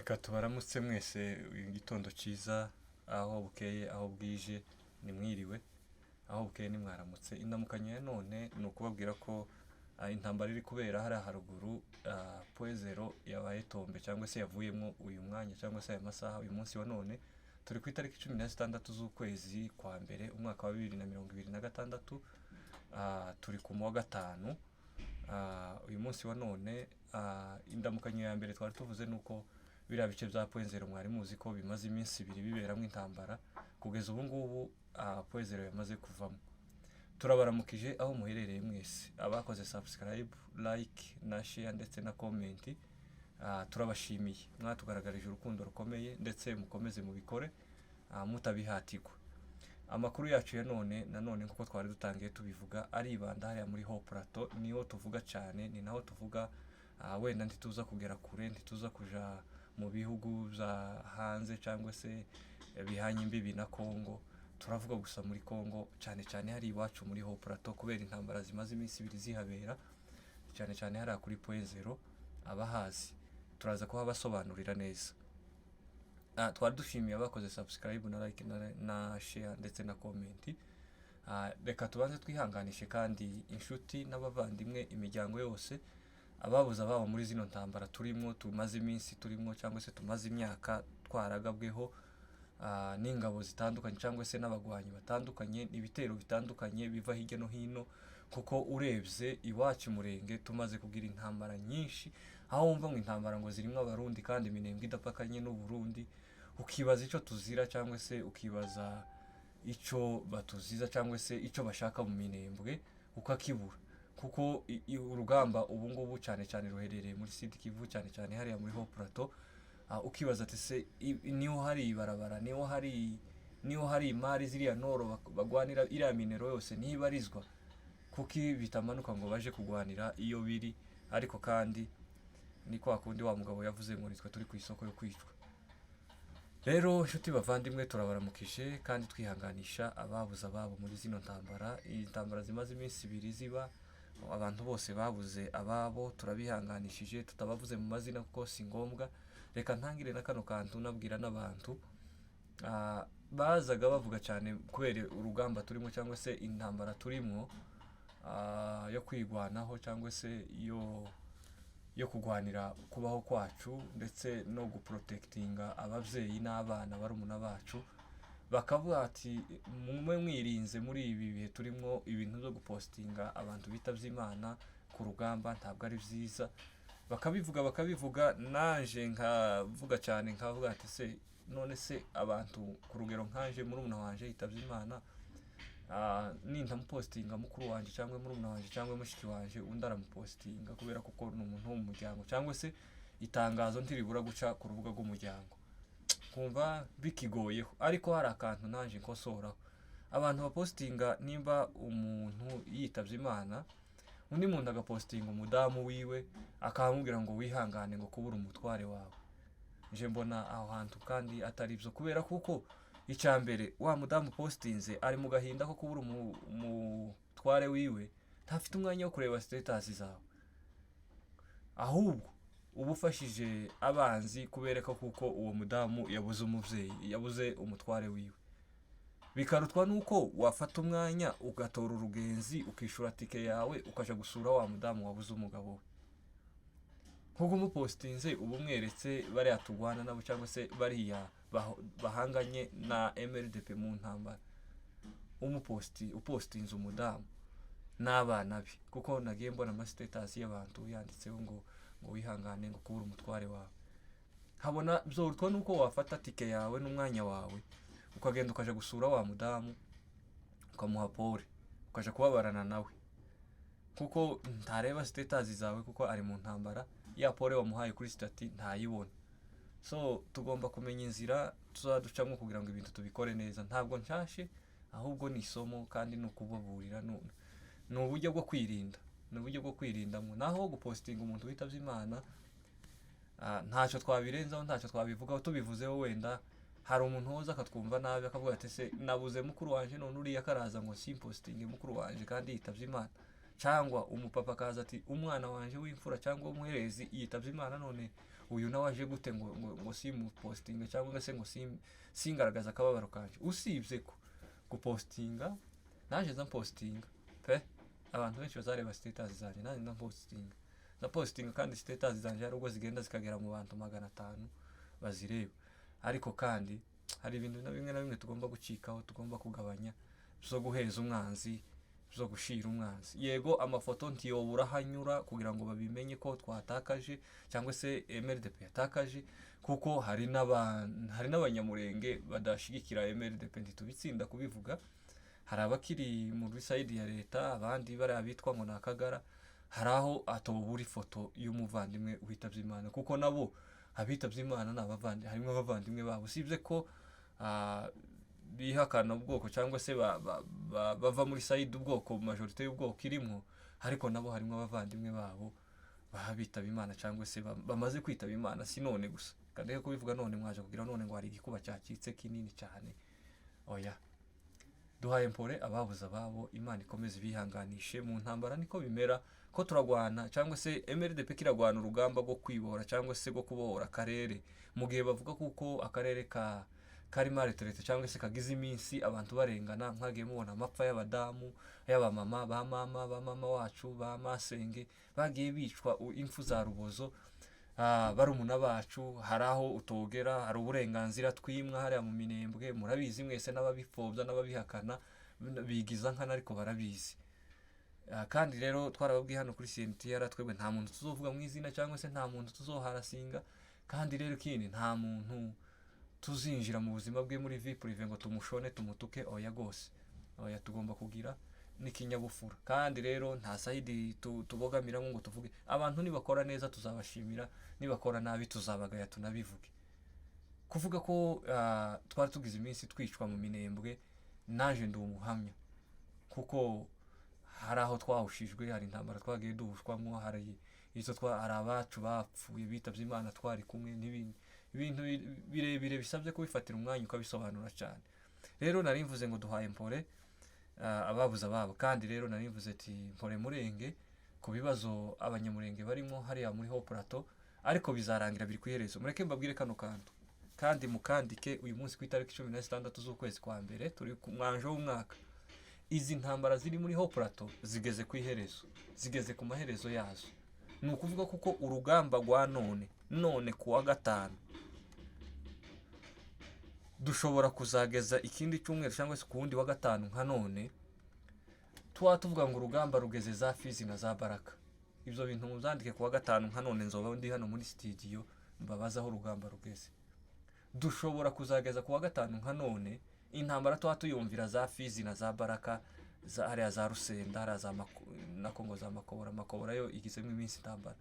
Reka tubaramutse mwese igitondo cyiza aho bukeye aho bwije nimwiriwe aho bukeye nimwaramutse. Indamukanyo ya none ni ukubabwira ko intambara iri kubera hariya haruguru Poezero yabaye tombe cyangwa se yavuyemo uyu mwanya cyangwa se aya masaha uyu munsi wa none. Turi ku itariki 16 z'ukwezi kwa mbere umwaka wa 2026. Turi ku wa gatanu. Uyu munsi wa none indamukanyo ya mbere twari tuvuze nuko biriya bice bya Poezero mwari muzi ko bimaze iminsi 2 biberamo intambara kugeza ubu ngubu Poezero yamaze kuvamo. Turabaramukije aho muherereye mwese abakoze subscribe, like na share ndetse na comment. Turabashimiye mwatugaragarije urukundo rukomeye ndetse mukomeze mubikore mutabihatirwa. Amakuru yacu ya nanone kuko twari dutangiye tubivuga aribanda hariya muri Haut Plateau, niho tuvuga cyane, ni naho tuvuga wenda ntituza kugera kure, ntituza kuja mu bihugu bya hanze cyangwa se bihanye imbibi na Kongo. Turavuga gusa muri Kongo cyane cyane hari iwacu muri Haut Plateau kubera intambara zimaze iminsi 2 zihabera cyane cyane hari kuri Poezero. Abahazi turaza kuba basobanurira neza. Twari dushimiye abakoze subscribe na like na share ndetse na comment. Reka tubanze twihanganishe kandi inshuti n'abavandimwe imiryango yose ababuza babo muri zino ntambara turimo, tumaze iminsi turimo cyangwa se tumaze imyaka twaragabweho n'ingabo zitandukanye cyangwa se n'abagwanyi batandukanye, ibitero bitandukanye biva hirya no hino. Kuko urebye iwacu murenge tumaze kugira intambara nyinshi, aho wumva ngo intambara ngo zirimo abarundi kandi iminembwe idapakanye n'u Burundi, ukibaza icyo tuzira cyangwa se ukibaza icyo batuziza cyangwa se icyo bashaka mu minembwe ukakibura. Kuko urugamba ubu ngubu cyane cyane ruherereye muri Sud Kivu cyane cyane hariya muri Haut Plateau. Ukibaza ati se niho hari ibarabara, niho hari imari ziriya noro bagwanira iriya minero yose nibarizwa, kuki bitamanuka ngo baje kugwanira iyo biri. Ariko kandi ni kwa kundi wa mugabo yavuze ngo nitwe turi ku isoko yo kwicwa. Rero inshuti bavandimwe turabaramukije kandi twihanganisha ababuza ababo muri zino ntambara. Intambara zimaze iminsi 2 ziba, abantu bose babuze ababo turabihanganishije, tutabavuze mu mazina kuko si ngombwa. Reka ntangire na kano kantu nabwira n'abantu bazaga bavuga cyane kubera urugamba turimo cyangwa se intambara turimo yo kwigwanaho cyangwa se yo kugwanira kubaho kwacu ndetse no guprotectinga ababyeyi n'abana barumuna bacu. Bakavuga ati mumwe mwirinze muri ibi bihe turimo ibintu byo gupostinga abantu bitavye Imana ku rugamba, ntabwo ari byiza. Bakabivuga nanje nkavuga cyane nkavuga ati se none se abantu ku rugero nkanje murumuna wanje yitavye Imana, nintamupostinga mukuru wanje cyangwa murumuna wanje cyangwa mushiki wanje undi aramupostinga kubera kuko ni umuntu w'umuryango cyangwa se itangazo ntiribura guca ku rubuga rw'umuryango, kumva bikigoyeho. Ariko hari akantu nanje nkosoraho, abantu bapostinga nimba umuntu yitavye Imana, undi muntu agapostinga umudamu wiwe akamubwira ngo wihangane ngo kubura umutware wawe. Nje mbona aho hantu kandi atari byo, kubera kuko icyambere wa mudamu postinze ari mu gahinda ko kubura umutware wiwe, ntafite umwanya wo kureba status zawe, ahubwo ubufashije abanzi kubereka kuko uwo mudamu yabuze umuvyeyi, yabuze umutware wiwe. Bikarutwa nuko wafata umwanya ugatora urugenzi ukishura tike yawe ukaja gusura wa mudamu wabuze umugabo we. Kuko umupostinze ubumweretse bari atugwana nabo cyangwa se bari bahanganye na MLDP mu ntambara. Upostinze umudamu n'abana be, kuko nagiye mbona ama status y'abantu yanditseho ngo wihangane ngo kubura umutware wawe. Habona byorutwa nuko wafata tike yawe n'umwanya wawe ukagenda ukaja gusura wa mudamu ukamuha pole ukaja kubabarana nawe, kuko ntareba status zawe kuko ari mu ntambara. Ya pole wamuhaye kuri stati ntayibona. So tugomba kumenya inzira tuzaducamo kugira ngo ibintu tubikore neza. Ntabwo nshashe ahubwo ni isomo kandi no kubaburira ni uburyo bwo kwirinda, ni uburyo bwo kwirinda mu naho gupostinga umuntu witavye Imana. Ntacyo twabirenzaho, ntacyo twabivugaho. Tubivuzeho wenda hari umuntu woza akatwumva nabi akavuga ati se nabuze mukuru wanje none uriya karaza ngo simpostinge mukuru wanje kandi yitavye Imana. Cyangwa umupapa kaza ati umwana wanje w'imfura cyangwa umuherezi yitavye Imana none uyu nawe aje gute ngo simupostinga cyangwa se ngo singaragaza akababaro kanje. Usibye ko gupostinga naje nza postinga pe, abantu benshi bazareba status zanjye nanjye na postinga kandi status zanjye hari ubwo zigenda zikagera mu bantu 500 bazireba. Ariko kandi hari ibintu na bimwe tugomba gucikaho, tugomba kugabanya, zo guheza umwanzi, zo gushira umwanzi. Yego amafoto ntiyobura hanyura kugira ngo babimenye ko twatakaje cyangwa se MRDP yatakaje, kuko hari n'abanyamurenge badashigikira MRDP ntitubitsinda kubivuga. Hari abakiri muri side ya leta, abandi bari abitwa ngo nakagara, hari aho atobura ifoto y'umuvandimwe witabye Imana, kuko nabo abitabye Imana n'abavandimwe, harimo abavandimwe babo. Sibye ko bihakana ubwoko cyangwa se bava muri side ubwoko, majorite y'ubwoko irimo, ariko nabo harimo abavandimwe babo bahabitaba Imana cyangwa se bamaze kwitaba Imana. Si none gusa kandi kubivuga none mwaje kugira none ngo hari igikuba cyacitse kinini cyane. Oya, duhaye mpore ababuze ababo, Imana ikomeze bihanganishe. Mu ntambara niko bimera, ko turagwana cyangwa se MRDP kiragwana urugamba rwo kwibora cyangwa se rwo kubohora akarere, mu gihe bavuga kuko akarere kari maretrete cyangwa se kagize iminsi abantu barengana. Mwagiye mubona amapfa y'abadamu, y'abamama, ba mama wacu, ba masenge bagiye bicwa impfu za rubozo. Barumuna bacu hari aho utogera, hari uburenganzira twimwa hariya mu Minembwe, murabizi mwese, n'ababipfobya n'ababihakana bigiza nkana ariko barabizi. Kandi rero twarababwiye hano kuri CNTR, twebwe nta muntu tuzovuga mu izina cyangwa se nta muntu tuzoharasinga, kandi rero ikindi nta muntu tuzinjira mu buzima bwe muri vie prive ngo tumushone tumutuke. Oya gose, oya, tugomba kugira n'ikinyabufura. Kandi rero nta side tubogamira ngo tuvuge. Abantu nibakora neza tuzabashimira, nibakora nabi tuzabagaya tunabivuge. Kuvuga ko twari tugize iminsi twicwa mu Minembwe, naje ndi umuhamya, kuko hari aho twahushijwe, hari intambara twagiye duhushwamo, hari abacu bapfuye bitabye Imana twari kumwe, n'ibindi ibintu birebire bisabye kubifatira umwanya ukabisobanura cyane. Rero nari mvuze ngo duhaye mpore ababuze ababo, kandi rero nari mvuze ati mpore murenge ku bibazo abanyamurenge barimo hariya muri Haut Plateau, ariko bizarangira biri kwiherezo. Mureke mbabwire kano kantu kandi mukandike uyu munsi ku itariki 16 z'ukwezi kwa mbere, turi ku mwanje w'umwaka. Izi ntambara ziri muri Haut Plateau zigeze ku iherezo, zigeze ku maherezo yazo. Ni ukuvuga kuko urugamba rwa none kuwa gatanu dushobora kuzageza ikindi cyumweru cyangwa se kuwundi wa gatanu nka none, tuvuga ngo urugamba rugeze za Fizi na za Baraka. Ibyo bintu muzandike kuwa gatanu nka none, nzoba ndi hano muri studio mbabaza aho urugamba rugeze. Dushobora kuzageza kuwa gatanu nka none intambara tuyumvira za Fizi na za Baraka, hariya za Rusenda, hariya za Kongo, za Makobora yo igizemo iminsi intambara.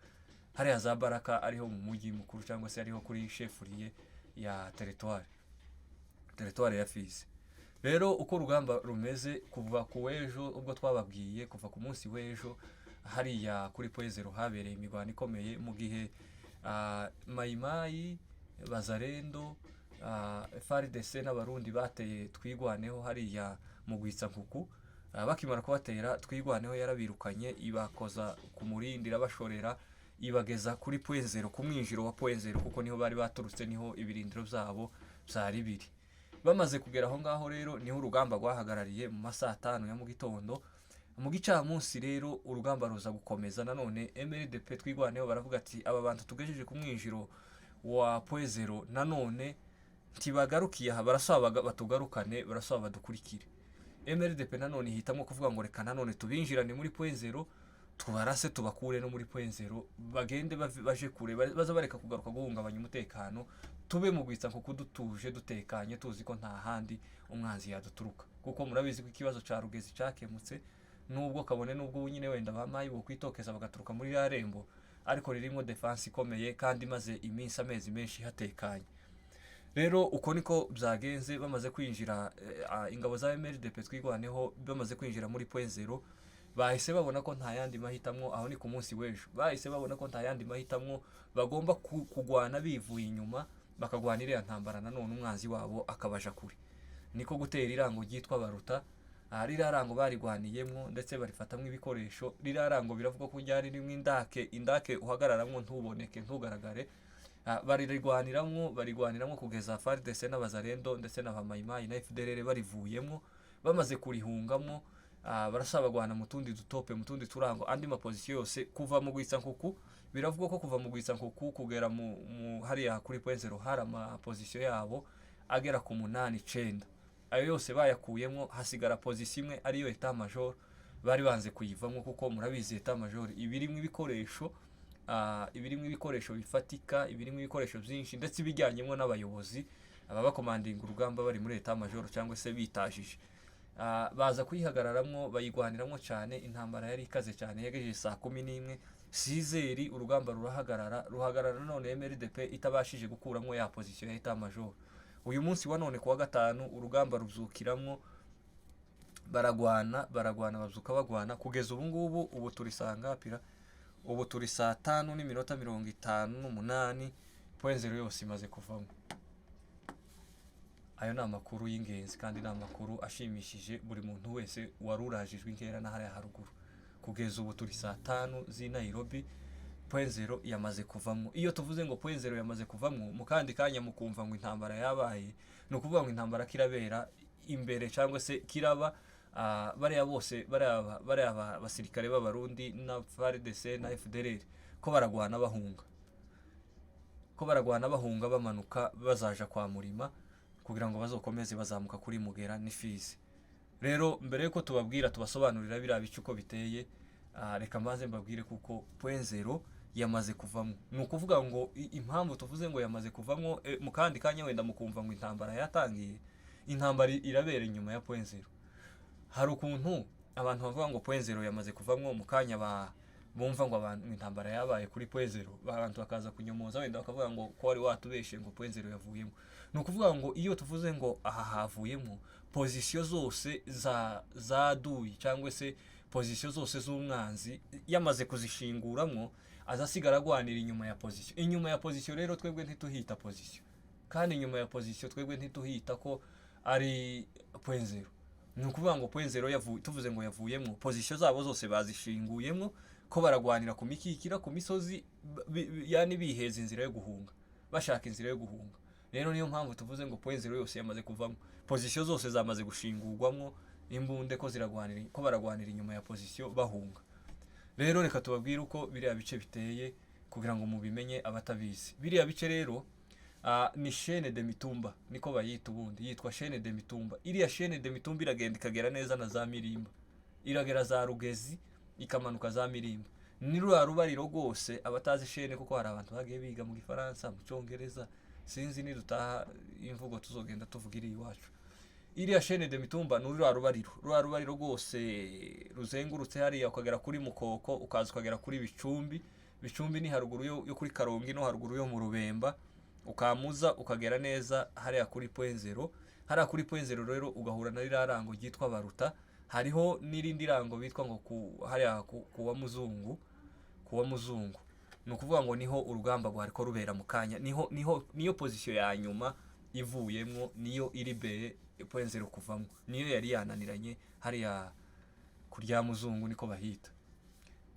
Hariya za Baraka ariho mu mujyi mukuru cyangwa se ariho kuri chefuriye ya teritwari ya Fizi. Rero uko urugamba rumeze kuva ku wejo, ubwo twababwiye kuva ku munsi wejo hariya kuri Poezero habereye imirwano ikomeye, mu gihe Mayimayi, Bazarendo, FARDC n'abarundi bateye twigwaneho hariya mu Gwitsankuku. Bakimara kubatera twigwaneho yarabirukanye, ibakoza ku murindi, irabashorera, ibageza kuri Poezero, ku mwinjiro wa Poezero, kuko niho bari baturutse, niho ibirindiro byabo byari biri. Bamaze kugera aho ngaho rero niho urugamba rwahagarariye mu masaha 5 ya mu gitondo. Mu gicamunsi rero urugamba ruza gukomeza nanone. MRDP twigwaneho baravuga ati aba bantu tugejeje ku mwinjiro wa Poezero nanone ntibagarukiye aha, barasaba batugarukane, barasaba badukurikire. MRDP nanone hitamo kuvuga ngo reka nanone tubinjirane muri Poezero, tubarase tubakure no muri Poezero, bagende baje kure, baza bareka kugaruka guhungabanya umutekano, tube mu Gwitsankuku dutuje dutekanye, tuzi ko nta handi umwanzi yaduturuka. Kuko murabizi ko ikibazo ca Rugezi cyakemutse, nubwo kabone nubwo nyine wenda bamayi bo kwitokeza bagaturuka muri Yarembo, ariko ririmo defense ikomeye kandi maze iminsi amezi menshi hatekanye. Rero uko niko byagenze. Bamaze kwinjira ingabo za MRDP twigwaneho, bamaze kwinjira muri Poezero, bahise babona ko nta yandi mahitamwo. Aho ni ku munsi wejo, bahise babona ko nta yandi mahitamwo, bagomba kugwana bivuye inyuma, bakagwanira ntambara nanone umwanzi wabo akabaja kure. Niko gutera irango ryitwa Baruta. Rirarango barigwaniyemwo ndetse barifatamwe ibikoresho. Rirarango biravuga ko ryari rimwe indake uhagararamo ntuboneke ntugaragare. barigwaniramwo kugeza FARDC n'abazarendo ndetse na bamayimayi na FDLR barivuyemwo, bamaze kurihungamwo barasaba bagwana mu tundi dutope, mu tundi turango, andi mapozisiyo yose kuva mu Gwisankuku. Biravugwa ko kuva mu Gwisankuku kugera mu hariya kuri point zero hari amapozisiyo yabo agera ku 8-9. Ayo yose bayakuyemwo, hasigara pozisiyo imwe ariyo etat major bari banze kuyivamwo, kuko murabizi etat major ibirimwe ibikoresho bifatika, ibirimwe ibikoresho byinshi, ndetse bijyanyemo n'abayobozi ababakomandinga urugamba bari muri etat major cyangwa se bitajije. Baza kuyihagararamwo, bayigwaniramwo cyane, intambara yari ikaze cyane, yegeje saa 11 sizeri urugamba ruhagarara none MRDP itabashije gukuramwo ya position ya etat major. Uyu munsi wa none kuwa gatanu urugamba ruzukiramwo, baragwana bazuka bagwana kugeza ubu ngubu. Ubu turisanga pira, ubu turi saa 5:58 point zero yose imaze kuvamo. Ayo ni amakuru y'ingenzi kandi ni amakuru ashimishije buri muntu wese warurajijwe inkera na hariya haruguru. Kugeza ubu turi saa 5 z'i Nairobi, point zero yamaze kuvamo. Iyo tuvuze ngo point zero yamaze kuvamo, mu kandi kanya mukumva ngo intambara yabaye, no kuvuga ngo intambara kirabera imbere cyangwa se kiraba bariya bose bariya basirikare b'abarundi na FARDC na FDLR ko baragwana bahunga bamanuka bazaja kwa Murima kugira ngo bazokomeze bazamuka kuri Mugera n'Ifizi. Rero mbere yuko tubabwira tubasobanurira biriya bice uko biteye, reka mbanze mbabwire kuko point zero yamaze kuvamo. Ni ukuvuga ngo impamvu tuvuze ngo yamaze kuvamo, mu kandi kanya wenda mukumva ngo intambara yatangiye, intambara irabera inyuma ya point zero. Hari ukuntu abantu bavuga ngo point zero yamaze kuvamo, mu kanya bumva ngo abantu intambara yabaye kuri point zero, abantu bakaza kunyomoza wenda bakavuga ngo ko wari watubeshe ngo point zero yavuyemo. Ni ukuvuga ngo iyo tuvuze ngo aha havuyemo, pozisiyo zose za duyi cyangwa se pozisiyo zose z'umwanzi yamaze kuzishinguramwo, azasigara agwanira inyuma ya pozisiyo. Inyuma ya pozisiyo rero twebwe ntituhita pozisiyo, kandi inyuma ya pozisiyo twebwe ntituhita ko ari point zero. Ni ukuvuga ngo point zero tuvuze ngo yavuyemo, pozisiyo zabo zose bazishinguyemwo, ko baragwanira ku mikikira, ku misozi, yani biheza inzira yo guhunga, bashaka inzira yo guhunga. Rero niyo mpamvu tuvuze ngo point zero yose yamaze kuvamo, pozisiyo zose zamaze gushingurwamwo imbunde ko baragwanira inyuma ya pozisiyo bahunga. Rero reka tubabwire uko biriya bice biteye kugira ngo mubimenye abatabizi. Biriya bice rero ni chaîne de Mitumba, niko bayita ubundi, yitwa chaîne de Mitumba. Iriya chaîne de Mitumba iragenda ikagera neza na za Mirimba, iragera za Rugezi ikamanuka za Mirimba. Ni rubariro rwose. Abatazi chaîne kuko hari abantu bagiye biga mu Gifaransa, mu Cyongereza, sinzi ni dutaha imvugo tuzogenda tuvugira iwacu. Iriya chaîne de Mitumba ni rubariro rwose ruzengurutse hariya ukagera kuri Mukoko, ukaza ukagera kuri Bicumbi ni haruguru yo kuri Karongi no haruguru yo mu Rubemba, ukamuza ukagera neza hariya kuri point zero. Hariya kuri point zero rero ugahura na ririya rango ryitwa Baruta. Hariho n'irindi rango bitwa ngo hariya kuwa Muzungu. Ni ukuvuga ngo niho urugamba rwariko rubera mu kanya, niyo pozisiyo ya nyuma ivuyemwo, niyo iri beye point zero kuvamo, niyo yari yananiranye hariya kurya Muzungu niko bahita.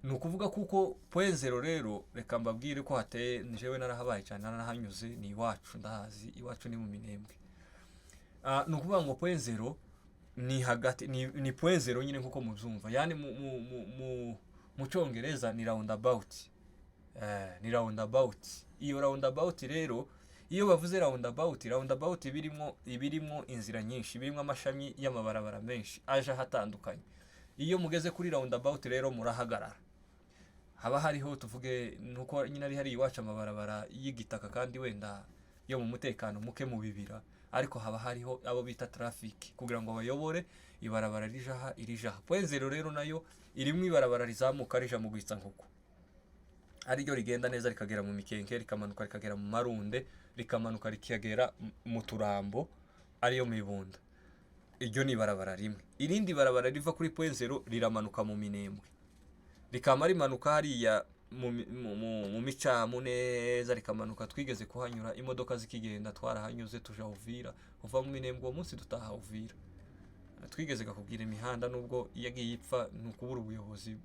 Ni ukuvuga kuko point zero rero, reka mbabwire ko hateye, njewe narahabaye cyane, narahanyuze, ni iwacu, ndahazi, iwacu ni mu Minembwe. Ni ukuvuga ngo point zero ni hagati, ni point zero nyine nkuko mubyumva, yani mu Cyongereza ni roundabout. Ni roundabout. Iyo roundabout rero, iyo bavuze roundabout ibirimo inzira nyinshi, birimo amashami y'amabarabara menshi aje hatandukanye. Iyo mugeze kuri roundabout rero murahagarara, haba hariho tuvuge nuko nyine ari hari iwacu amabarabara y'igitaka kandi wenda yo mu mutekano muke mu bibira, ariko haba hariho abo bita traffic kugira ngo bayobore ibarabara irijaha. Point zero rero nayo irimo ibarabara rizamuka rija mu Gwisankuku, ari ryo rigenda neza rikagera mu Mikenke, rikamanuka rikagera mu Marunde, rikamanuka rikagera mu Turambo, ariyo Mibunda. Iryo ni barabara rimwe. Irindi barabara riva kuri point zero riramanuka mu Minembwe, rikama rimanuka hariya mu Micamu neza, rikamanuka. Twigeze kuhanyura imodoka zikigenda, twarahanyuze tuja Uvira, uva mu Minembwe uwo munsi dutaha Uvira. Twigeze kakubwira imihanda nubwo yagiye ipfa, nukubura ubuyobozi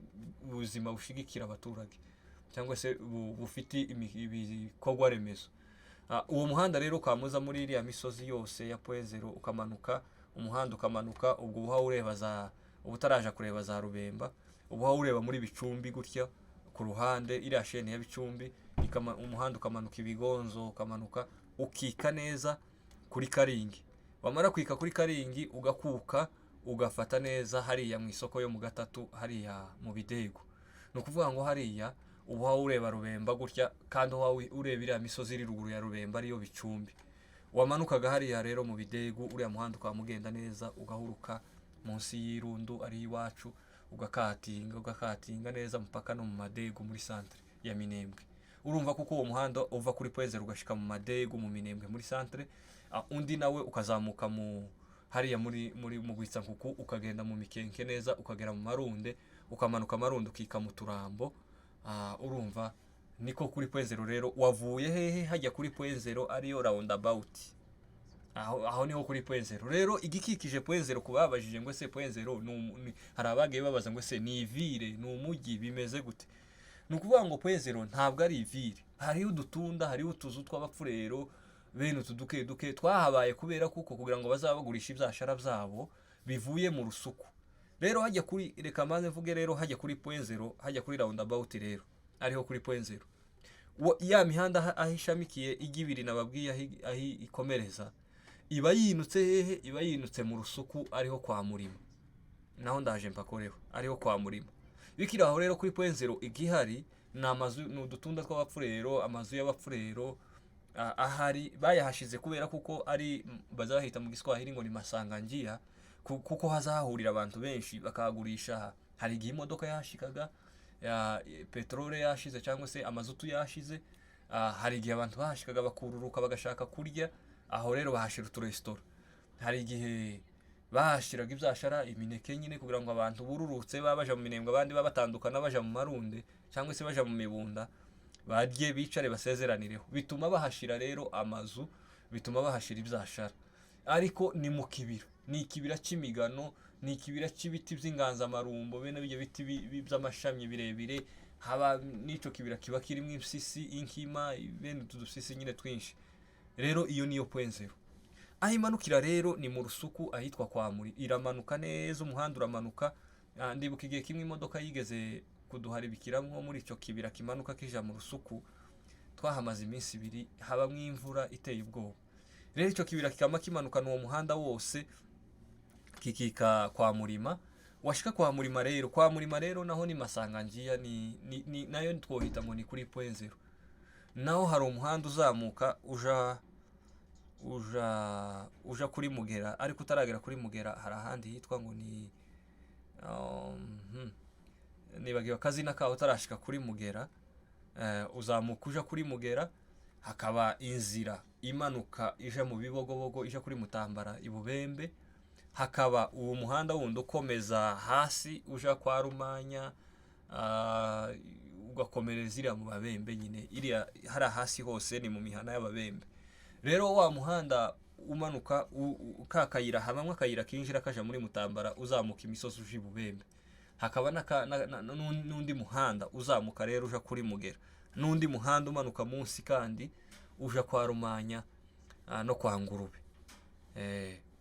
ubuzima bushigikira abaturage, cyangwa se bufite ibikorwa remezo. Uwo muhanda rero ukamuza muri iriya misozi yose ya Point Zero ukamanuka, umuhanda ukamanuka, ubwo uba ureba ubutaraja kureba za Rubemba, uba ureba muri Bicumbi gutya ku ruhande, iriya sheni ya Bicumbi, umuhanda ukamanuka Ibigonzo, ukamanuka ukika neza kuri Karingi. Wamara kwika kuri Karingi ugakuka ugafata neza hariya mu isoko yo mu Gatatu, hariya mu Bidego. Ni ukuvuga ngo hariya uba ureba Rubemba gutya, kandi uba ureba iriya misozi iri ruguru ya Rubemba ariyo Bicumbi. Wamanukaga hariya rero mu Bidego, uriya muhanda ukamugenda neza ugahuruka munsi y'Irundu ari iwacu, ugakatinga neza mpaka no mu Madego muri centre ya Minembwe. Urumva kuko uwo muhanda uva kuri Point Zero ugashika mu Madego mu Minembwe muri centre, undi nawe ukazamuka hariya mu Gwitsankuku ukagenda mu Mikenke neza ukagera mu Marunde, ukamanuka Marunde ukika mu Turambo. Urumva niko kuri Point Zero rero wavuye hehe hajya kuri Point Zero ariyo roundabout. Aho niho kuri Point Zero rero igikikije Point Zero kubabajije ngo se Point Zero hari abagiye babaza ngo se ni ville ni umujyi bimeze gute. Nukuvuga ngo Point Zero ntabwo ari ville, hariho udutunda, hariho utuzu tw'abapfurero bene utuduke twahabaye kubera kuko kugira ngo bazabagurisha ibyashara byabo bivuye mu rusuku. Rero hajya kuri reka maze mvuge rero hajya kuri Point Zero, hajya kuri roundabout rero ariho kuri Point Zero. Ya mihanda ahishamikiye igibiri nababwiye ahi ikomereza iba yinutse hehe, iba yinutse mu rusuku ariho kwa Murima. Naho ndaje mpakoreho ariho kwa Murima. Bikiraho rero kuri Point Zero igihari na amazu n'udutunda tw'abapfurero, amazu y'abapfurero ahari bayahashize kubera kuko ari bazahita mu Giswahili ngo ni masanganjia, kuko hazahurira abantu benshi bakagurisha. Hari igihe imodoka yashikaga ya petrole yashize cyangwa se amazutu yashize, hari igihe abantu bahashikaga bakururuka bagashaka kurya, aho rero bahashira uturesitora. Hari igihe bahashiraga ibyashara imineke nyine kugira ngo abantu bururutse babaja mu Minembwe, abandi babatandukana baja mu Marunde cyangwa se baja mu Mibunda, barye bicare basezeranireho. Bituma bahashira rero amazu, bituma bahashira ibyashara. Ariko ni mu kibira, ni ikibira cy'imigano, ni ikibira cy'ibiti by'inganzamarumbo, bene bijye biti by'amashami birebire. Haba n'ico kibira kiba kirimo impyisi, inkima, bene tudusisi nyine twinshi. Rero iyo niyo Point Zero. Aho imanukira rero ni mu rusuku ahitwa kwa Muri. Iramanuka neza, umuhanda uramanuka. Ndibuka igihe kimwe imodoka yigeze kuduharibikiramwo muri ico kibira kimanuka kija mu rusuku, twahamaze iminsi 2 habamwe imvura iteye ubwoba. Rero ico kibira kikama kimanuka n'uwo muhanda wose kikika kwa Murima. Washika kwa Murima rero, kwa Murima rero naho ni masanganjia, ni nayo twohita ngo ni kuri Point Zero. Naho hari umuhanda uzamuka uja kuri Mugera, ariko utaragera kuri Mugera hari ahandi hitwa ngo ni nibagiwe kazina ka utarashika kuri Mugera. Uzamuka uja kuri Mugera, hakaba inzira imanuka ija mu Bibogobogo ija kuri Mutambara Ibubembe, hakaba uwo muhanda wundi ukomeza hasi uja kwa Rumanya, ugakomereza iriya mu Babembe nyine, iriya hari hasi hose ni mu mihana y'Ababembe. Rero wa muhanda umanuka kakayira, habamwe akayira kinjira kaja muri Mutambara uzamuka imisozi uje Ibubembe. Hakaba n'undi muhanda uzamuka rero uja kuri Mugera, n'undi muhanda umanuka munsi kandi uja kwa Rumanya no kwa Ngurube.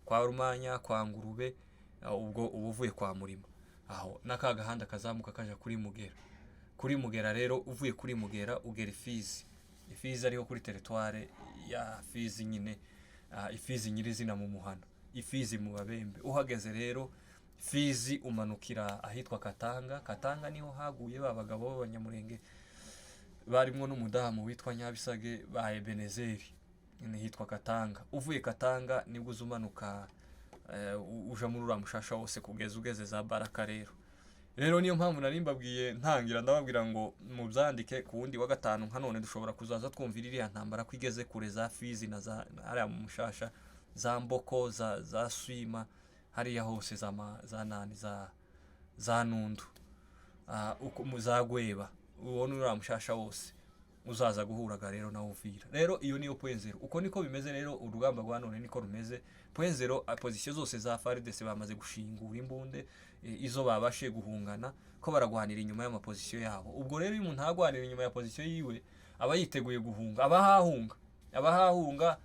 Kwa Rumanya, kwa Ngurube, ubwo uvuye kwa Murima. Aho naka gahanda kazamuka kaja kuri Mugera. Kuri Mugera rero uvuye kuri Mugera ugera Ifizi. Ifizi ariho kuri territoire ya Fizi nyine, Ifizi nyirizina mu muhana, Ifizi mu Babembe. Uhageze rero Fizi umanukira ahitwa Katanga. Katanga niho haguye babagabo b'Abanyamurenge barimo n'umudamu witwa Nyabisage ba Ebenezeri, ni hitwa Katanga. Uvuye Katanga nibwo uzumanuka uja muri uramushasha wose kugeza ugeze za Baraka rero. Rero niyo mpamvu nari mbabwiye ntangira ndababwira ngo mu byandike ku wundi wa gatanu nka none dushobora kuzaza twumvira iriya ntambara kwigeze kure za Fizi na za hariya mu Mushasha, za Mboko, za Swima, hariya hose za nani za Nundu, uko za Gweba, ubona uramushasha wose uzaza guhuraga rero na Uvira. Rero iyo niyo point zero, uko niko bimeze rero, urugamba rwa none niko rumeze. Point zero, position zose za FARDC bamaze gushingura imbunde, izo babashe guhungana ko baragwanira inyuma y'amaposition yabo. Ubwo rero iyo umuntu agwanira inyuma ya position yiwe aba yiteguye guhunga, abahahunga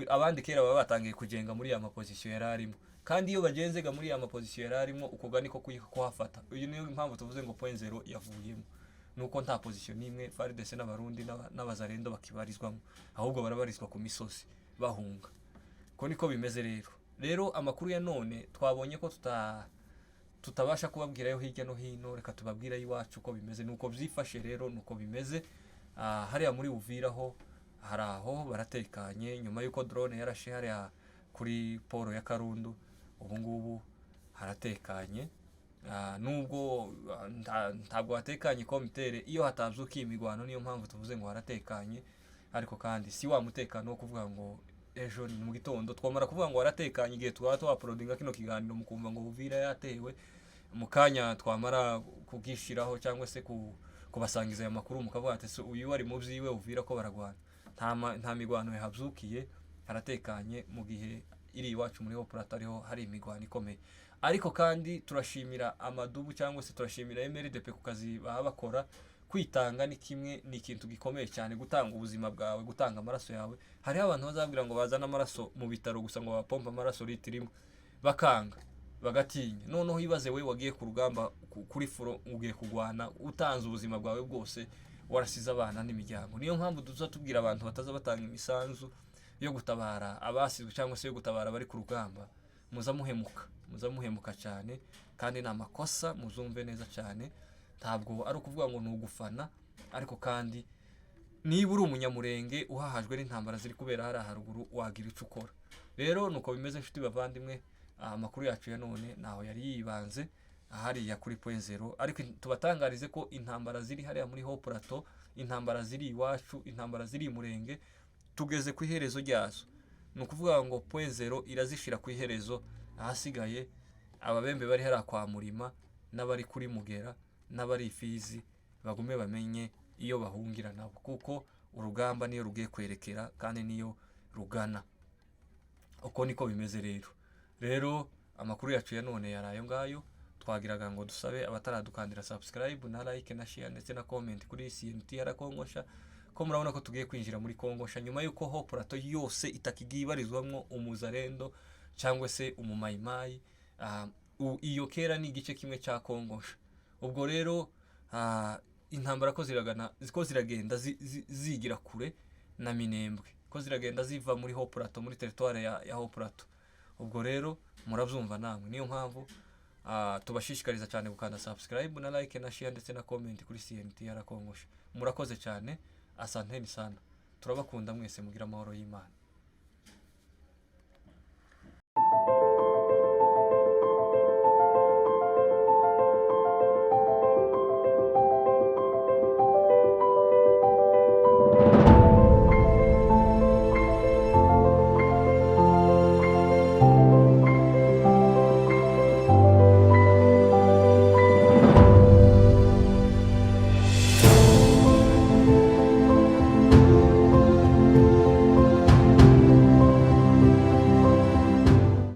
abandi kera baba batangiye kugenga muri ya maposition yararimo, kandi iyo bagenzega muri ya maposition yararimo ukoga niko kuhafata. Uyu niyo impamvu tuvuze ngo point zero yavuyemo, nuko nta position nimwe FARDC n'abarundi n'abazarendo bakibarizwamo, ahubwo barabarizwa ku misozi bahunga. Ko niko bimeze rero amakuru ya none twabonye ko tutabasha kubabwira yo hirya no hino, reka tubabwira iwacu uko bimeze. Nuko byifashe rero, nuko bimeze. Hariya muri Uvira ho haraho baratekanye nyuma yuko drone yarashe hariya kuri poro ya Karundu. Ubu ngubu haratekanye, nubwo ntabwo hatekanye komitere iyo hatazuka imigwano, niyo mpamvu tuvuze ngo haratekanye. Ariko kandi si wa mutekano wo kuvuga ngo ejo ni mu gitondo twamara kuvuga ngo haratekanye igihe twaprodinga kino kiganiro mukumva ngo Uvira yatewe, mu kanya twamara kugishiraho cyangwa se kubasangiza aya makuru mukavuga ati uyu wari mu byiwe Uvira ko baragwana. Nta migwano yahabzukiye, haratekanye mu gihe iri iwacu muri Hoprata ariho hari imigwano ikomeye. Ariko kandi turashimira amadubu cyangwa se turashimira MRDP ku kazi baba bakora. Kwitanga ni kimwe, ni ikintu gikomeye cyane, gutanga ubuzima bwawe, gutanga amaraso yawe. Hariho abantu bazabwira ngo bazana amaraso mu bitaro gusa ngo bapompa amaraso litiro imwe, bakanga bagatinya. Noneho ibaze we wagiye ku rugamba kuri furo, ugiye kugwana utanze ubuzima bwawe bwose, warasize abana n'imiryango. Niyo mpamvu tuza tubwira abantu bataza batanga imisanzu yo gutabara abasizwe cyangwa se yo gutabara bari ku rugamba. Muza muhemuka cyane, kandi ni amakosa, muzumve neza cyane. Ntabwo ari ukuvuga ngo nugufana, ariko kandi niba uri umunyamurenge uhahajwe n'intambara ziri kubera hari haruguru, wagira icyo ukora. Rero nuko bimeze inshuti bavandimwe. Amakuru yacu ya none naho yari yibanze hariya kuri point zero, ariko tubatangarize ko intambara ziri hariya muri Hoprato, intambara ziri iwacu, intambara ziri Murenge, tugeze ku iherezo ryazo. Nukuvuga ngo point zero irazishira ku iherezo. Ahasigaye ababembe bari hariya kwa Murima n'abari kuri Mugera n'abari Fizi bagume bamenye iyo bahungira nabo, kuko urugamba niyo rugiye kwerekera kandi niyo rugana. Uko niko bimeze rero amakuru yacu ya none yarayo ngayo. Twagiraga ngo dusabe abataradukandira subscribe na like na share ndetse na comment kuri CNT ya Kongosha, ko murabona ko tugiye kwinjira muri Kongosha nyuma yuko Hoprato yose itakigibarizwamwo umuzarendo cyangwa se umumayimayi. Iyo kera ni igice kimwe cya Kongosha. Ubwo rero intambara ko ziragenda zigira kure na Minembwe, ko ziragenda ziva muri Hoprato, muri territoire ya Hoprato. Ubwo rero murabyumva namwe, niyo mpamvu tubashishikariza cyane gukanda subscribe na like na share ndetse na comment kuri CNT ya Kongosha. Murakoze cyane, asanteni sana, turabakunda mwese, mugira amahoro y'Imana.